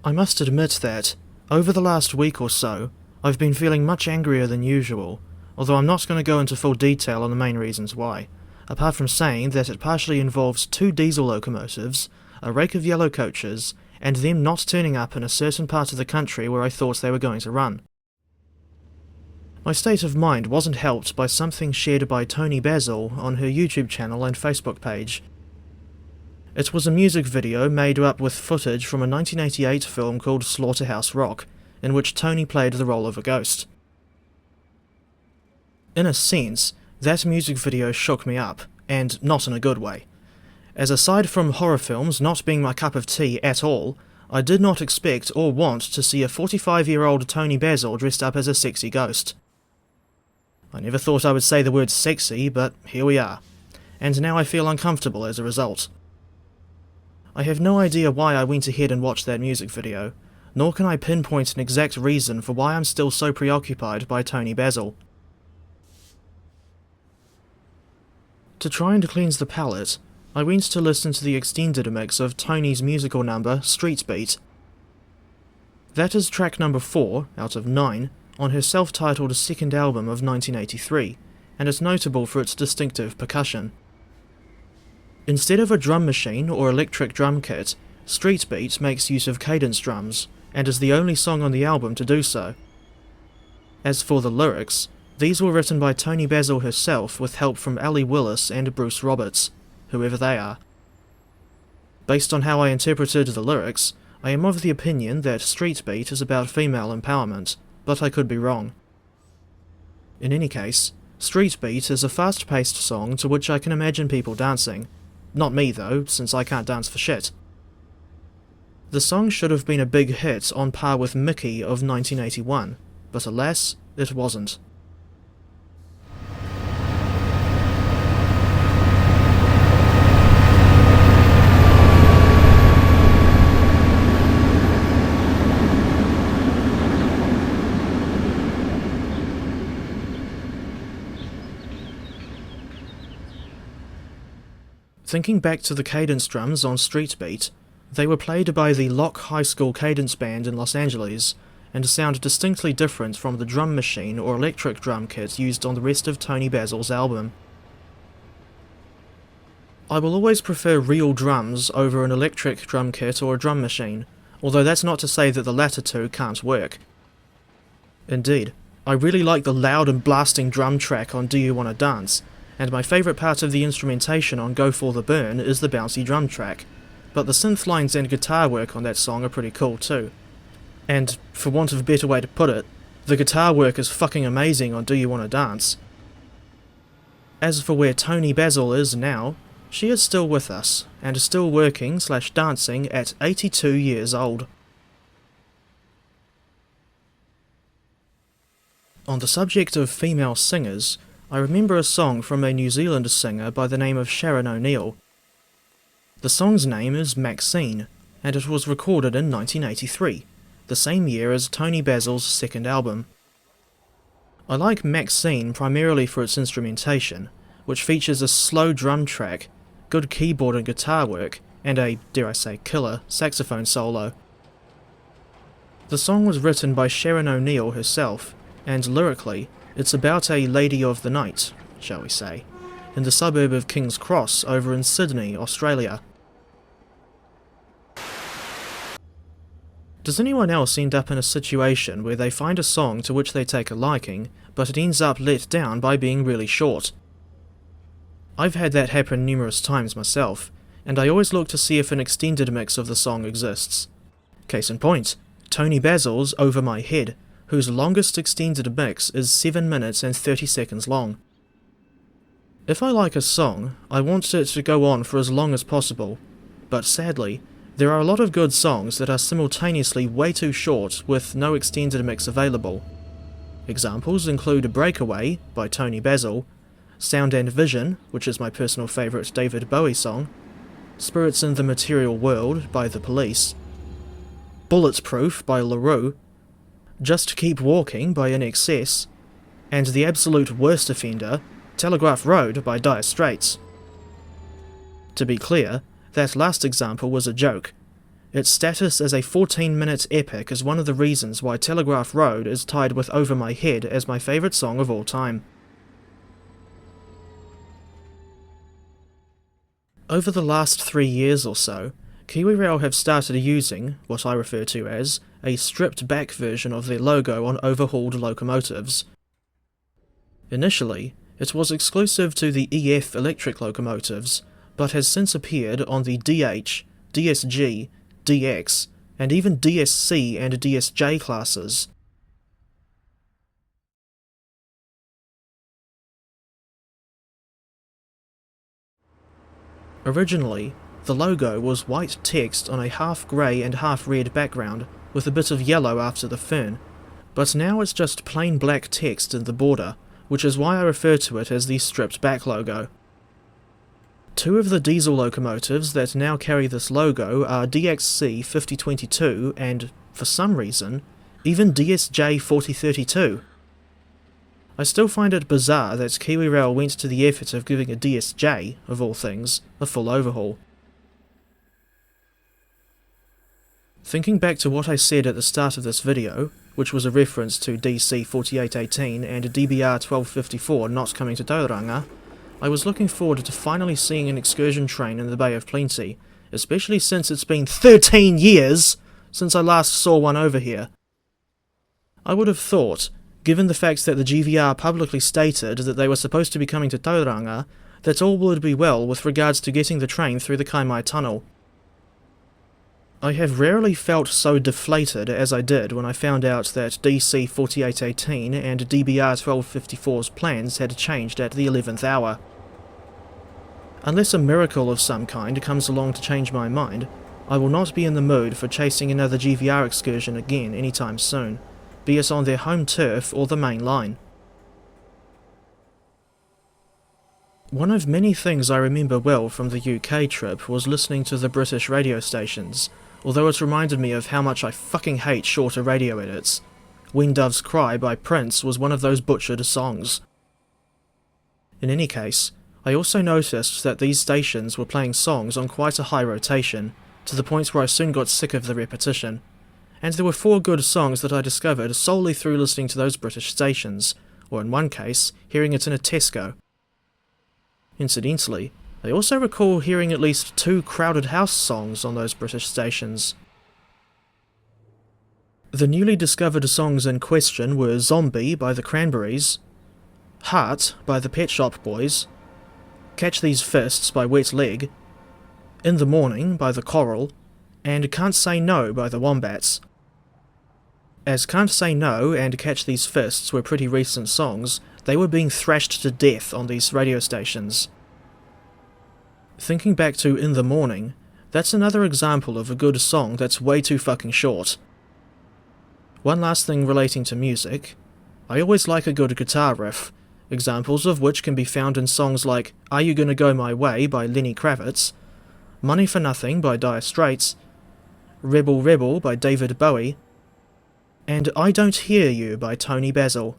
I must admit that, over the last week or so, I've been feeling much angrier than usual, although I'm not going to go into full detail on the main reasons why, apart from saying that it partially involves 2 diesel locomotives, a rake of yellow coaches, and them not turning up in a certain part of the country where I thought they were going to run. My state of mind wasn't helped by something shared by Toni Basil on her YouTube channel and Facebook page. It was a music video made up with footage from a 1988 film called Slaughterhouse Rock, in which Toni played the role of a ghost. In a sense, that music video shook me up, and not in a good way, as aside from horror films not being my cup of tea at all, I did not expect or want to see a 45-year-old Toni Basil dressed up as a sexy ghost. I never thought I would say the word sexy, but here we are, and now I feel uncomfortable as a result. I have no idea why I went ahead and watched that music video, nor can I pinpoint an exact reason for why I'm still so preoccupied by Toni Basil. To try and cleanse the palate, I went to listen to the extended mix of Toni's musical number, Street Beat. That is track number 4, out of 9, on her self-titled second album of 1983, and is notable for its distinctive percussion. Instead of a drum machine or electric drum kit, Street Beat makes use of cadence drums, and is the only song on the album to do so. As for the lyrics, these were written by Toni Basil herself with help from Ali Willis and Bruce Roberts, whoever they are. Based on how I interpreted the lyrics, I am of the opinion that Street Beat is about female empowerment, but I could be wrong. In any case, Street Beat is a fast-paced song to which I can imagine people dancing. Not me though, since I can't dance for shit. The song should have been a big hit on par with Mickey of 1981, but alas, it wasn't. Thinking back to the cadence drums on Street Beat, they were played by the Lock High School Cadence Band in Los Angeles, and sound distinctly different from the drum machine or electric drum kit used on the rest of Toni Basil's album. I will always prefer real drums over an electric drum kit or a drum machine, although that's not to say that the latter two can't work. Indeed, I really like the loud and blasting drum track on Do You Wanna Dance, and my favourite part of the instrumentation on Go For The Burn is the bouncy drum track, but the synth lines and guitar work on that song are pretty cool too. And, for want of a better way to put it, the guitar work is fucking amazing on Do You Wanna Dance. As for where Toni Basil is now, she is still with us, and is still working/dancing at 82 years old. On the subject of female singers, I remember a song from a New Zealand singer by the name of Sharon O'Neill. The song's name is Maxine, and it was recorded in 1983, the same year as Toni Basil's second album. I like Maxine primarily for its instrumentation, which features a slow drum track, good keyboard and guitar work, and a, dare I say, killer saxophone solo. The song was written by Sharon O'Neill herself, and lyrically, it's about a lady of the night, shall we say, in the suburb of King's Cross over in Sydney, Australia. Does anyone else end up in a situation where they find a song to which they take a liking, but it ends up let down by being really short? I've had that happen numerous times myself, and I always look to see if an extended mix of the song exists. Case in point, Toni Basil's Over My Head, whose longest extended mix is 7 minutes and 30 seconds long. If I like a song, I want it to go on for as long as possible, but sadly, there are a lot of good songs that are simultaneously way too short with no extended mix available. Examples include Breakaway by Toni Basil, Sound and Vision, which is my personal favourite David Bowie song, Spirits in the Material World by The Police, Bulletproof by LaRue, Just Keep Walking by INXS, and the absolute worst offender, Telegraph Road by Dire Straits. To be clear, that last example was a joke. Its status as a 14-minute epic is one of the reasons why Telegraph Road is tied with Over My Head as my favourite song of all time. Over the last 3 years or so, KiwiRail have started using what I refer to as a stripped-back version of their logo on overhauled locomotives. Initially, it was exclusive to the EF electric locomotives, but has since appeared on the DH, DSG, DX, and even DSC and DSJ classes. Originally, the logo was white text on a half grey and half red background with a bit of yellow after the fern, but now it's just plain black text in the border, which is why I refer to it as the stripped back logo. 2 of the diesel locomotives that now carry this logo are DXC 5022 and, for some reason, even DSJ 4032. I still find it bizarre that KiwiRail went to the effort of giving a DSJ, of all things, a full overhaul. Thinking back to what I said at the start of this video, which was a reference to DC 4818 and DBR 1254 not coming to Tauranga, I was looking forward to finally seeing an excursion train in the Bay of Plenty, especially since it's been 13 years since I last saw one over here. I would have thought, given the fact that the GVR publicly stated that they were supposed to be coming to Tauranga, that all would be well with regards to getting the train through the Kaimai Tunnel. I have rarely felt so deflated as I did when I found out that DC 4818 and DBR 1254's plans had changed at the 11th hour. Unless a miracle of some kind comes along to change my mind, I will not be in the mood for chasing another GVR excursion again anytime soon, be it on their home turf or the main line. One of many things I remember well from the UK trip was listening to the British radio stations, although it reminded me of how much I fucking hate shorter radio edits. When Doves Cry by Prince was one of those butchered songs. In any case, I also noticed that these stations were playing songs on quite a high rotation, to the point where I soon got sick of the repetition. And there were 4 good songs that I discovered solely through listening to those British stations, or in one case, hearing it in a Tesco. Incidentally, I also recall hearing at least 2 Crowded House songs on those British stations. The newly discovered songs in question were Zombie by the Cranberries, Heart by the Pet Shop Boys, Catch These Fists by Wet Leg, In the Morning by the Coral, and Can't Say No by the Wombats. As Can't Say No and Catch These Fists were pretty recent songs, they were being thrashed to death on these radio stations. Thinking back to In the Morning, that's another example of a good song that's way too fucking short. One last thing relating to music, I always like a good guitar riff, examples of which can be found in songs like Are You Gonna Go My Way by Lenny Kravitz, Money for Nothing by Dire Straits, Rebel Rebel by David Bowie, and I Don't Hear You by Tony Basil.